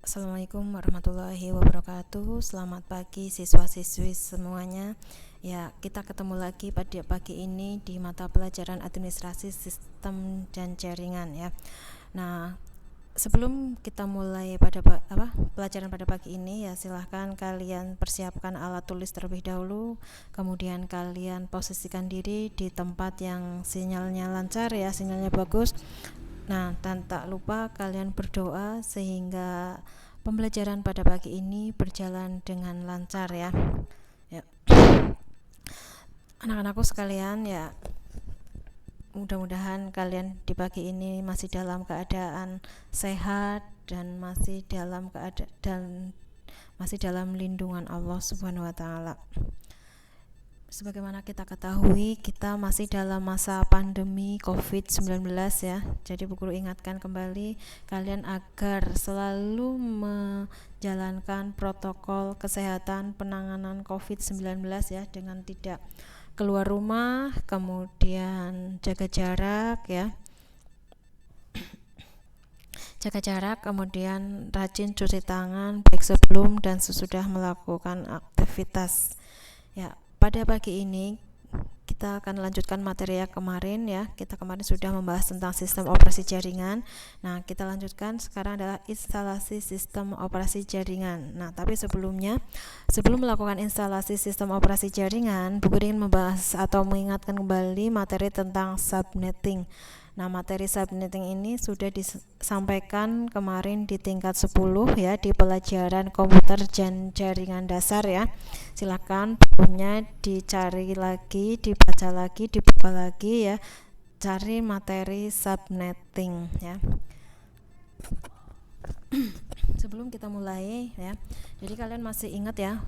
Assalamualaikum warahmatullahi wabarakatuh. Selamat pagi siswa-siswi semuanya. Ya, kita ketemu lagi pada pagi ini di mata pelajaran administrasi sistem dan jaringan ya. Nah, sebelum kita mulai pada pelajaran pada pagi ini ya, silahkan kalian persiapkan alat tulis terlebih dahulu. Kemudian kalian posisikan diri di tempat yang sinyalnya lancar ya, sinyalnya bagus. Nah, dan tak lupa kalian berdoa sehingga pembelajaran pada pagi ini berjalan dengan lancar ya. Ya. Anak-anakku sekalian ya, mudah-mudahan kalian di pagi ini masih dalam keadaan sehat dan masih dalam lindungan Allah Subhanahu wa taala. Sebagaimana kita ketahui, kita masih dalam masa pandemi COVID-19 ya. Jadi Bu Guru ingatkan kembali kalian agar selalu menjalankan protokol kesehatan penanganan COVID-19 ya, dengan tidak keluar rumah, kemudian jaga jarak ya. Jaga jarak, kemudian rajin cuci tangan baik sebelum dan sesudah melakukan aktivitas. Ya, pada pagi ini kita akan lanjutkan materi yang kemarin ya. Kita kemarin sudah membahas tentang sistem operasi jaringan. Nah, kita lanjutkan sekarang adalah instalasi sistem operasi jaringan. Nah, tapi sebelum melakukan instalasi sistem operasi jaringan, Bu Guru ingin membahas atau mengingatkan kembali materi tentang subnetting. Nah, materi subnetting ini sudah disampaikan kemarin di tingkat 10 ya, di pelajaran komputer dan jaringan dasar ya. Silakan bukunya dicari lagi, dibaca lagi, dibuka lagi ya. Cari materi subnetting ya. Sebelum kita mulai ya, jadi kalian masih ingat ya,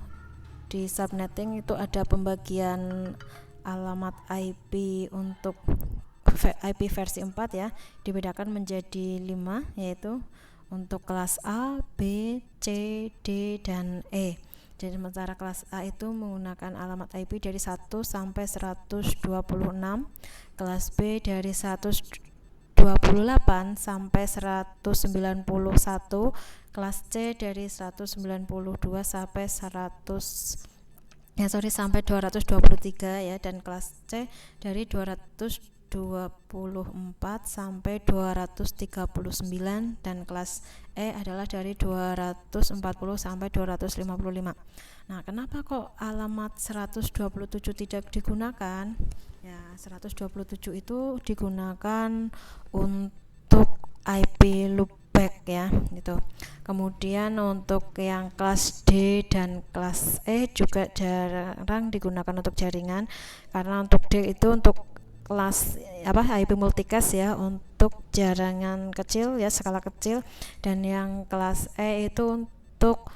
di subnetting itu ada pembagian alamat IP untuk IP versi 4 ya, dibedakan menjadi 5, yaitu untuk kelas A, B, C, D, dan E. Jadi sementara kelas A itu menggunakan alamat IP dari 1 sampai 126, kelas B dari 128 sampai 191, kelas C dari 192 sampai 223 ya, dan kelas C dari 224 sampai 239, dan kelas E adalah dari 240 sampai 255. Nah, kenapa kok alamat 127 tidak digunakan? Ya, 127 itu digunakan untuk IP loopback ya, gitu. Kemudian untuk yang kelas D dan kelas E juga jarang digunakan untuk jaringan, karena untuk D itu untuk kelas IP multicast ya, untuk jaringan kecil ya, skala kecil, dan yang kelas E itu untuk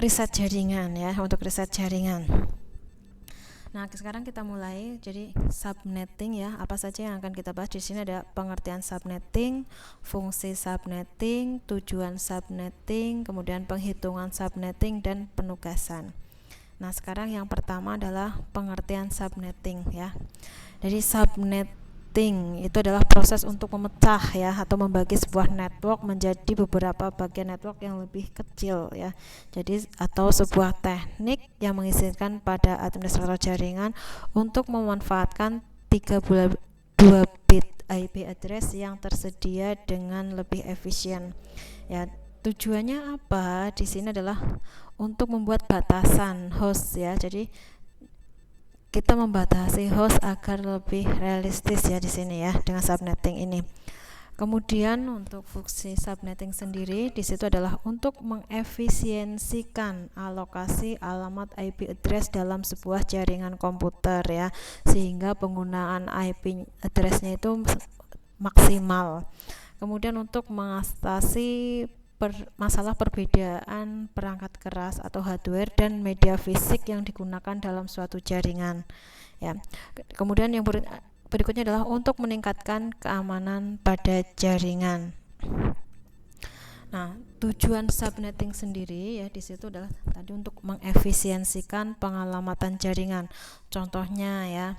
riset jaringan ya, untuk riset jaringan. Nah, sekarang kita mulai. Jadi subnetting ya, apa saja yang akan kita bahas di sini? Ada pengertian subnetting, fungsi subnetting, tujuan subnetting, kemudian penghitungan subnetting, dan penugasan. Nah, sekarang yang pertama adalah pengertian subnetting ya. Jadi subnetting itu adalah proses untuk memecah ya, atau membagi sebuah network menjadi beberapa bagian network yang lebih kecil ya. Jadi atau sebuah teknik yang mengizinkan pada administrator jaringan untuk memanfaatkan 2 bit IP address yang tersedia dengan lebih efisien. Ya, tujuannya apa? Di sini adalah untuk membuat batasan host ya. Jadi kita membatasi host agar lebih realistis ya di sini ya, dengan subnetting ini. Kemudian untuk fungsi subnetting sendiri di situ adalah untuk mengefisiensikan alokasi alamat IP address dalam sebuah jaringan komputer ya, sehingga penggunaan IP address-nya itu maksimal. Kemudian untuk mengatasi masalah perbedaan perangkat keras atau hardware dan media fisik yang digunakan dalam suatu jaringan ya. Kemudian yang berikutnya adalah untuk meningkatkan keamanan pada jaringan. Nah, tujuan subnetting sendiri ya di situ adalah tadi untuk mengefisiensikan pengalamatan jaringan. Contohnya ya,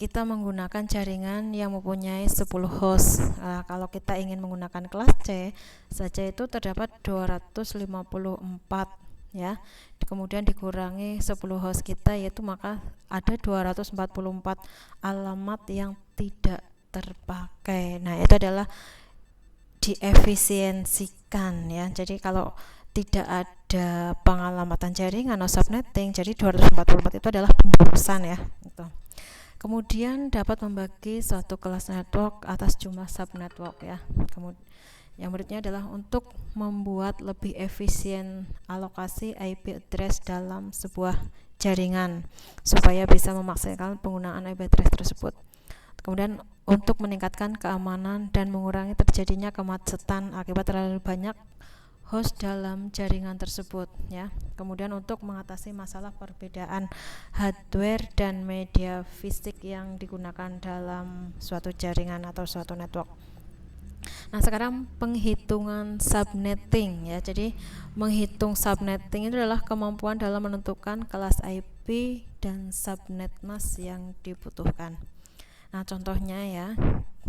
kita menggunakan jaringan yang mempunyai 10 host. Kalau kita ingin menggunakan kelas C saja itu terdapat 254 ya. Kemudian dikurangi 10 host kita, yaitu maka ada 244 alamat yang tidak terpakai. Nah, itu adalah diefisiensikan ya. Jadi kalau tidak ada pengalamatan jaringan atau subnetting, jadi 244 itu adalah pemborosan ya. Gitu. Kemudian dapat membagi suatu kelas network atas jumlah subnetwork ya. Kemudian yang berikutnya adalah untuk membuat lebih efisien alokasi IP address dalam sebuah jaringan supaya bisa memaksimalkan penggunaan IP address tersebut. Kemudian untuk meningkatkan keamanan dan mengurangi terjadinya kemacetan akibat terlalu banyak host dalam jaringan tersebut ya. Kemudian untuk mengatasi masalah perbedaan hardware dan media fisik yang digunakan dalam suatu jaringan atau suatu network. Nah, sekarang penghitungan subnetting ya. Jadi menghitung subnetting itu adalah kemampuan dalam menentukan kelas IP dan subnet mask yang dibutuhkan. Nah, contohnya ya,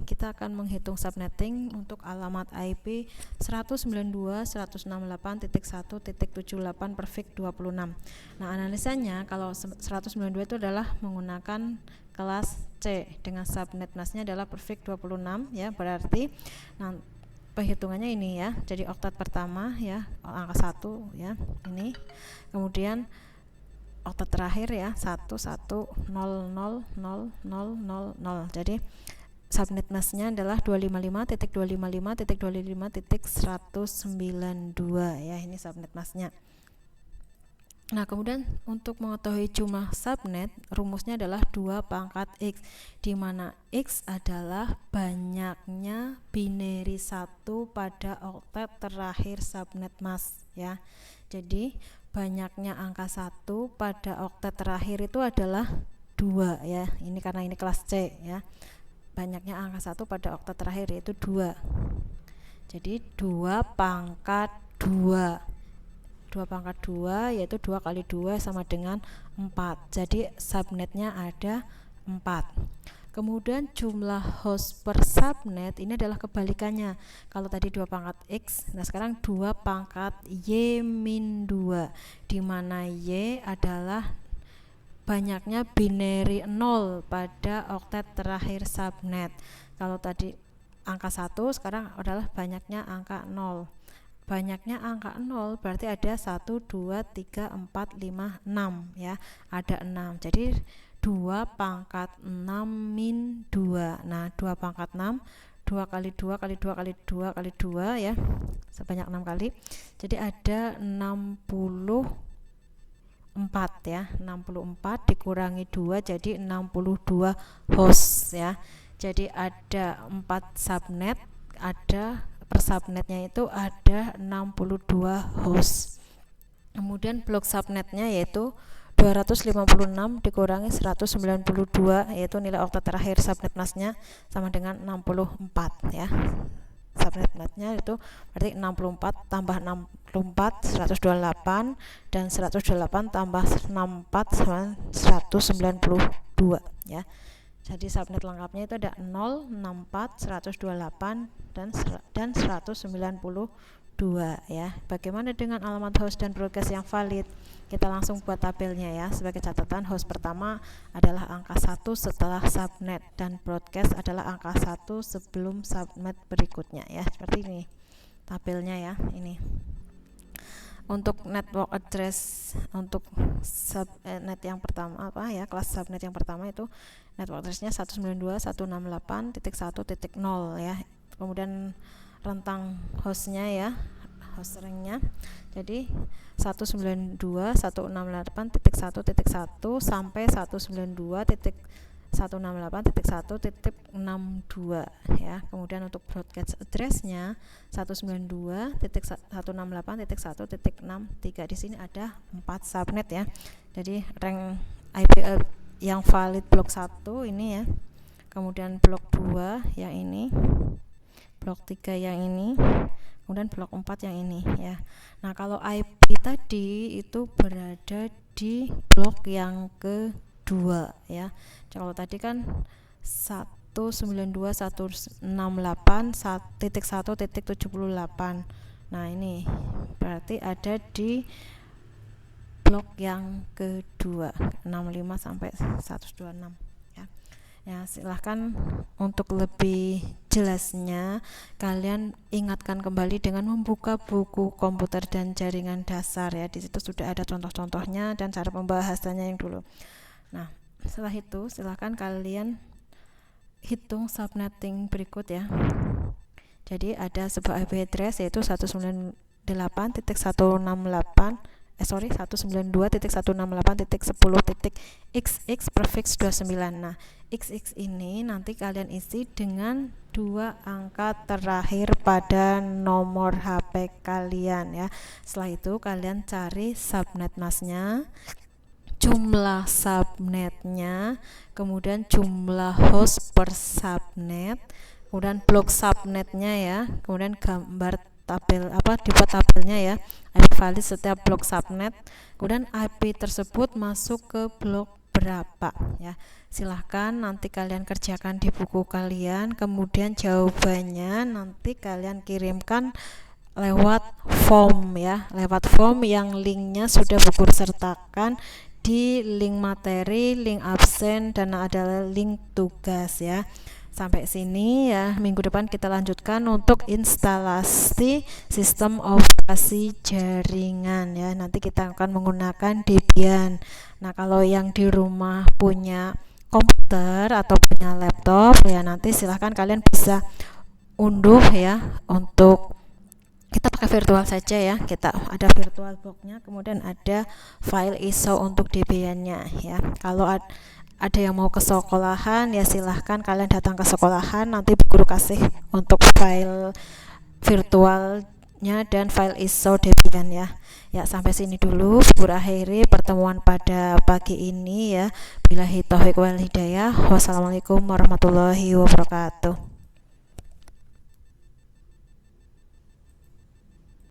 kita akan menghitung subnetting untuk alamat IP 192.168.1.78/26. Nah, analisanya kalau 192 itu adalah menggunakan kelas C dengan subnet masknya adalah perfect 26 ya, berarti nah, perhitungannya ini ya. Jadi oktat pertama ya, angka 1 ya, ini. Kemudian oktat terakhir ya 11000000. Jadi subnet masknya adalah 255.255.255.192 ya, ini subnet masknya. Nah, kemudian untuk mengetahui jumlah subnet, rumusnya adalah 2 pangkat X, di mana X adalah banyaknya binary 1 pada oktet terakhir subnet mask ya. Jadi banyaknya angka 1 pada oktet terakhir itu adalah 2 ya. Ini karena ini kelas C ya. Banyaknya angka 1 pada oktet terakhir yaitu 2. Jadi 2 pangkat 2. 2 pangkat 2 yaitu 2 kali 2 sama dengan 4. Jadi subnetnya ada 4. Kemudian jumlah host per subnet ini adalah kebalikannya. Kalau tadi 2 pangkat X, nah sekarang 2 pangkat Y-2, di mana Y adalah banyaknya binary 0 pada oktet terakhir subnet. Kalau tadi angka 1, sekarang adalah banyaknya angka 0. Banyaknya angka 0 berarti ada 1, 2, 3, 4, 5, 6 ya. Ada 6. Jadi 2 pangkat 6 min 2. Nah, 2 pangkat 6, 2 kali 2 kali 2 kali 2 kali 2 ya, sebanyak 6 kali. Jadi ada 64 ya. 64 dikurangi 2 jadi 62 host ya. Jadi ada 4 subnet, ada per subnetnya itu ada 62 host. Kemudian blok subnetnya yaitu 256 dikurangi 192 yaitu nilai oktat terakhir subnet masknya sama dengan 64 ya. Subnet masknya itu berarti 64 tambah 64 128 dan 128 tambah 64 sama 192 ya. Jadi subnet lengkapnya itu ada 0, 64, 128 dan 192 ya. Bagaimana dengan alamat host dan broadcast yang valid? Kita langsung buat tabelnya ya. Sebagai catatan, host pertama adalah angka 1 setelah subnet dan broadcast adalah angka 1 sebelum subnet berikutnya ya. Seperti ini tabelnya ya, ini. Untuk network address untuk subnet yang pertama apa ya, kelas subnet yang pertama itu network addressnya 192.168.1.0 ya. Kemudian rentang hostnya ya, host ringnya jadi 192.168.1.1 sampai 192.168.1.62 ya. Kemudian untuk broadcast addressnya 192.168.1.63. Di sini ada 4 subnet ya. Jadi rank IP yang valid blok 1 ini ya. Kemudian blok 2 yang ini, blok 3 yang ini, kemudian blok 4 yang ini ya. Nah, kalau IP tadi itu berada di blok yang ke ya. Kalau tadi kan 192.168.1.78. Nah, ini berarti ada di blok yang kedua, 65 sampai 126 ya. Ya, silahkan untuk lebih jelasnya kalian ingatkan kembali dengan membuka buku komputer dan jaringan dasar ya. Di situ sudah ada contoh-contohnya dan cara pembahasannya yang dulu. Nah, setelah itu silahkan kalian hitung subnetting berikut ya. Jadi ada sebuah IP address yaitu 192.168.10.xx prefix 29. Nah, XX ini nanti kalian isi dengan 2 angka terakhir pada nomor HP kalian ya. Setelah itu kalian cari subnet masnya, jumlah subnetnya, kemudian jumlah host per subnet, kemudian blok subnetnya ya, kemudian gambar tabel dibuat tabelnya ya, IP valid setiap blok subnet, kemudian IP tersebut masuk ke blok berapa ya. Silahkan nanti kalian kerjakan di buku kalian, kemudian jawabannya nanti kalian kirimkan lewat form ya, lewat form yang linknya sudah buku sertakan di link materi, link absen, dan ada link tugas ya. Sampai sini ya, minggu depan kita lanjutkan untuk instalasi sistem operasi jaringan ya. Nanti kita akan menggunakan Debian. Nah, kalau yang di rumah punya komputer atau punya laptop ya, nanti silahkan kalian bisa unduh ya. Untuk kita pakai virtual saja ya, kita ada virtual box-nya, kemudian ada file ISO untuk Debian-nya ya. Kalau ada yang mau ke sekolahan ya, silahkan kalian datang ke sekolahan, nanti guru kasih untuk file virtualnya dan file ISO Debian ya. Ya, sampai sini dulu guru akhiri pertemuan pada pagi ini ya. Billahi taufiq wal hidayah. Wassalamualaikum warahmatullahi wabarakatuh.